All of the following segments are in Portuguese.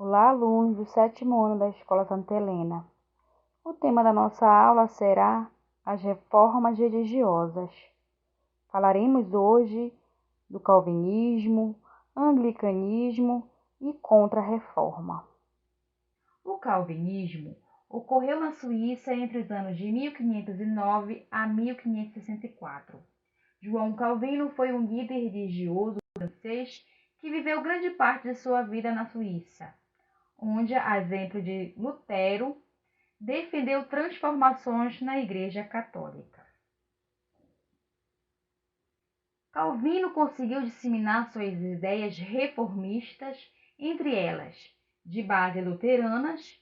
Olá, alunos do sétimo ano da Escola Santa Helena. O tema da nossa aula será as reformas religiosas. Falaremos hoje do calvinismo, anglicanismo e contra-reforma. O calvinismo ocorreu na Suíça entre os anos de 1509 a 1564. João Calvino foi um líder religioso francês que viveu grande parte de sua vida na Suíça, onde, a exemplo de Lutero, defendeu transformações na Igreja Católica. Calvino conseguiu disseminar suas ideias reformistas, entre elas, de base luteranas,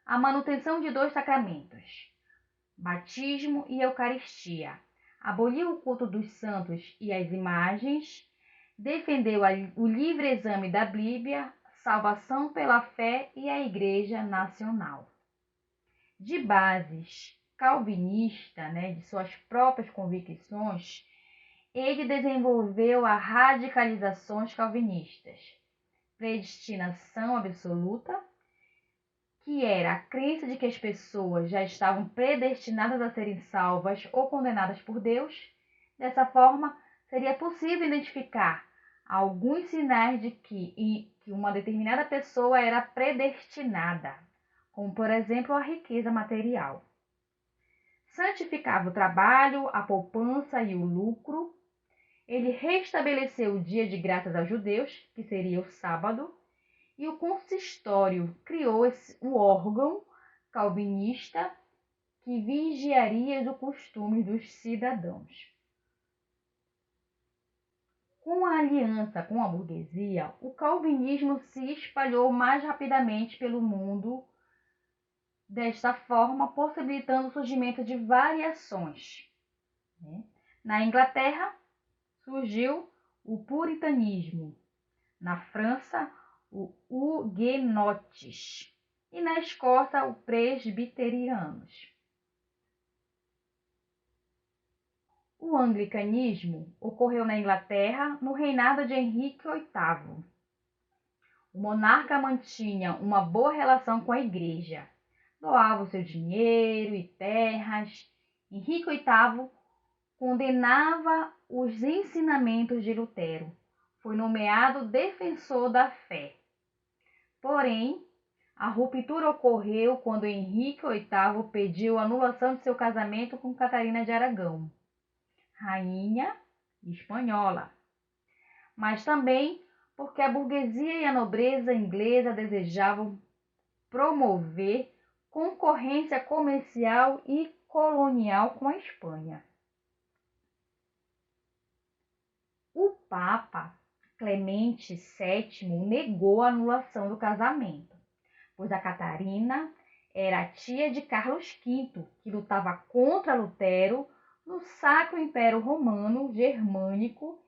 a manutenção de dois sacramentos, batismo e eucaristia. Aboliu o culto dos santos e as imagens, defendeu o livre exame da Bíblia, salvação pela fé e a Igreja Nacional. De bases calvinista, de suas próprias convicções, ele desenvolveu as radicalizações calvinistas, predestinação absoluta, que era a crença de que as pessoas já estavam predestinadas a serem salvas ou condenadas por Deus. Dessa forma, seria possível identificar alguns sinais de que uma determinada pessoa era predestinada, como, por exemplo, a riqueza material. Santificava o trabalho, a poupança e o lucro. Ele restabeleceu o dia de graças aos judeus, que seria o sábado, e o consistório criou o órgão calvinista que vigiaria os costumes dos cidadãos. Com a aliança com a burguesia, o calvinismo se espalhou mais rapidamente pelo mundo, desta forma possibilitando o surgimento de variações. Na Inglaterra, surgiu o puritanismo. Na França, o huguenotes. E na Escócia, o presbiterianos. O anglicanismo ocorreu na Inglaterra no reinado de Henrique VIII. O monarca mantinha uma boa relação com a igreja, doava o seu dinheiro e terras. Henrique VIII condenava os ensinamentos de Lutero. Foi nomeado defensor da fé. Porém, a ruptura ocorreu quando Henrique VIII pediu a anulação de seu casamento com Catarina de Aragão, rainha espanhola, mas também porque a burguesia e a nobreza inglesa desejavam promover concorrência comercial e colonial com a Espanha. O Papa Clemente VII negou a anulação do casamento, pois a Catarina era a tia de Carlos V, que lutava contra Lutero no Sacro Império Romano Germânico,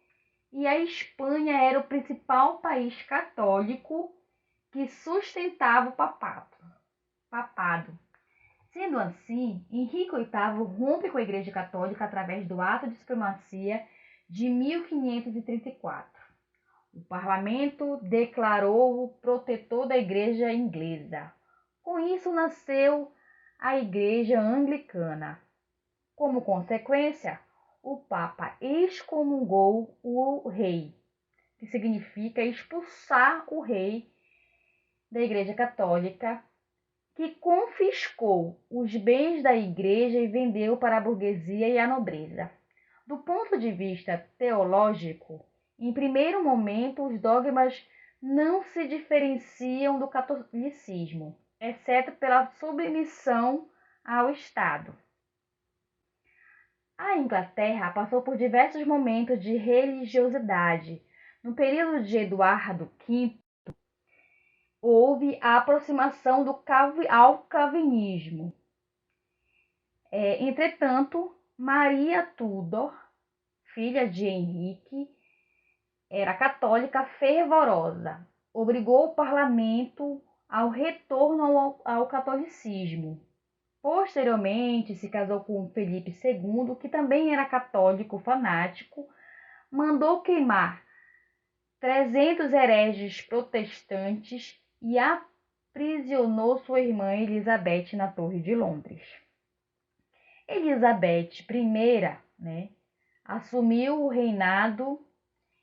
e a Espanha era o principal país católico que sustentava o papado. Sendo assim, Henrique VIII rompe com a Igreja Católica através do Ato de Supremacia de 1534. O parlamento declarou-o protetor da Igreja inglesa. Com isso nasceu a Igreja Anglicana. Como consequência, o Papa excomungou o rei, que significa expulsar o rei da Igreja Católica, que confiscou os bens da Igreja e vendeu para a burguesia e a nobreza. Do ponto de vista teológico, em primeiro momento, os dogmas não se diferenciam do catolicismo, exceto pela submissão ao Estado. A Inglaterra passou por diversos momentos de religiosidade. No período de Eduardo V, houve a aproximação ao calvinismo. Entretanto, Maria Tudor, filha de Henrique, era católica fervorosa, obrigou o parlamento ao retorno ao catolicismo. Posteriormente, se casou com Felipe II, que também era católico fanático, mandou queimar 300 hereges protestantes e prisionou sua irmã Elizabeth na Torre de Londres. Elizabeth I, assumiu o reinado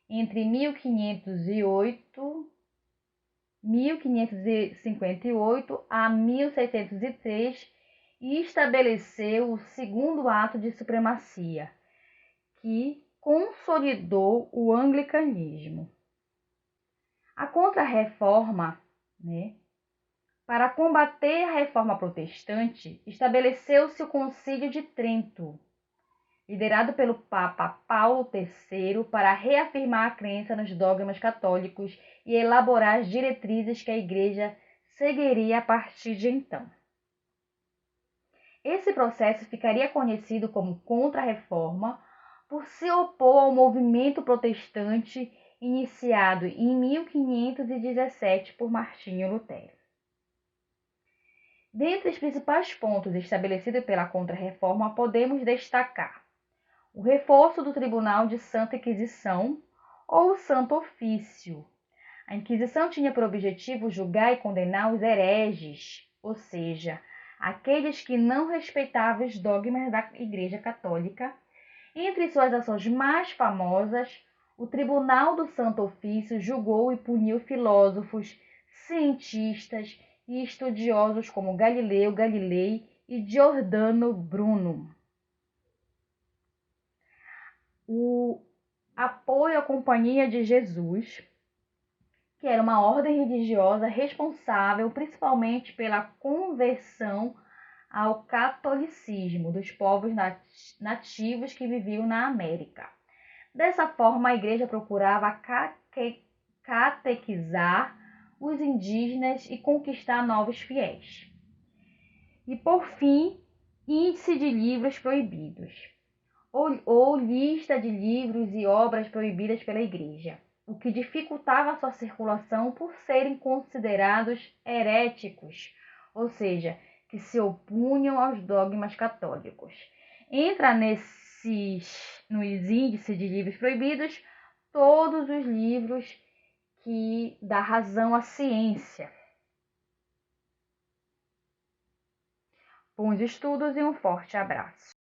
entre 1558 a 1603 e estabeleceu o segundo ato de supremacia, que consolidou o anglicanismo. A Contra-Reforma, para combater a reforma protestante, estabeleceu-se o Concílio de Trento, liderado pelo Papa Paulo III, para reafirmar a crença nos dogmas católicos e elaborar as diretrizes que a Igreja seguiria a partir de então. Esse processo ficaria conhecido como Contra-Reforma por se opor ao movimento protestante iniciado em 1517 por Martinho Lutero. Dentre os principais pontos estabelecidos pela Contra-Reforma, podemos destacar o reforço do Tribunal de Santa Inquisição ou Santo Ofício. A Inquisição tinha por objetivo julgar e condenar os hereges, ou seja, aqueles que não respeitavam os dogmas da Igreja Católica. Entre suas ações mais famosas, o Tribunal do Santo Ofício julgou e puniu filósofos, cientistas e estudiosos como Galileu Galilei e Giordano Bruno. O apoio à Companhia de Jesus, que era uma ordem religiosa responsável principalmente pela conversão ao catolicismo dos povos nativos que viviam na América. Dessa forma, a Igreja procurava catequizar os indígenas e conquistar novos fiéis. E, por fim, índice de livros proibidos, ou lista de livros e obras proibidas pela Igreja, o que dificultava a sua circulação por serem considerados heréticos, ou seja, que se opunham aos dogmas católicos. Entra nos índices de livros proibidos todos os livros que dão razão à ciência. Bons estudos e um forte abraço.